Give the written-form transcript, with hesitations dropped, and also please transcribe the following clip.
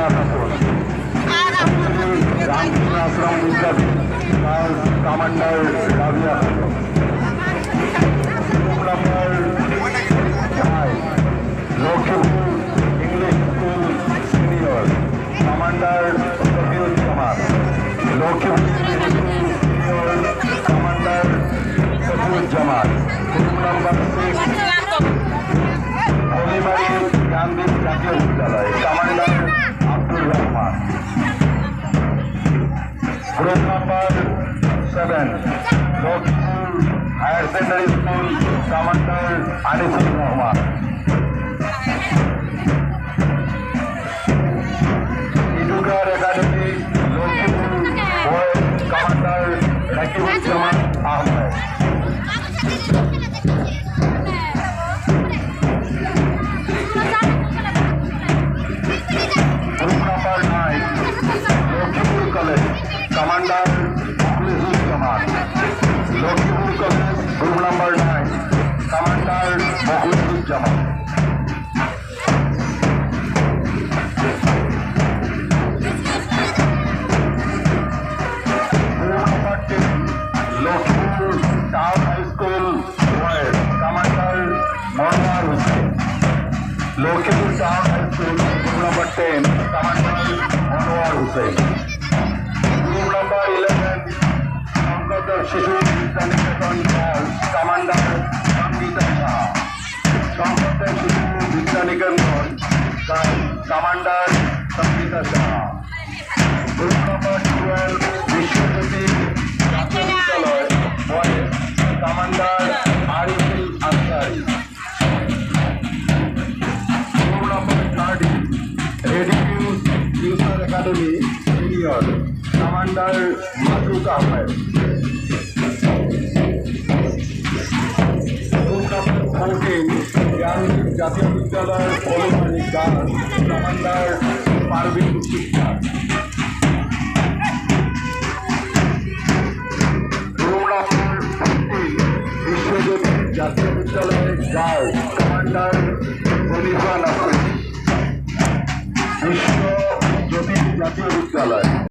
Ramakrishna Ashram Vidyapith commander Rabia number 5 Lakhipur English school senior commander Safiuzzaman Lakhipur senior commander Safiuzzaman number 6 Halimari Gandhi Jatiya Vidyalaya commander Abdur Rahman group number 7 Lakhipur higher secondary school commander Anisur Rahman Educare academy Lakhipur boys commander Rakibuzzaman Ahmed group number 9 Lakhipur college commander Mukhlisuzzaman Lakhipur college group number 9 commander Mukhlisuzzaman group number 10 Lakhipur town high school boys commander Manohar Hussain Lakhipur town high school group number 10 commander Manohar Hussain group number 11 Sankat Shishu Vidyaniketan girls commander Sangeeta Shah Sankat Shishu Vidyaniketan girls commander Sangeeta Shah group number 12 Vishwajyoti Jatiya Vidyalaya boys commander Ariful Ansari group number 13 रेडिफ्यूज यूसर academy senior commander Masuk Ahmed group number 14 Gyandeep Jatiya Vidyalaya Halimari girls commander Parvin Sikdar group number 15 Vishwajyoti Jatiya Vidyalaya girls commander খলিফা নাসরিন विश्व ज्योति জাতীয় বিদ্যালয়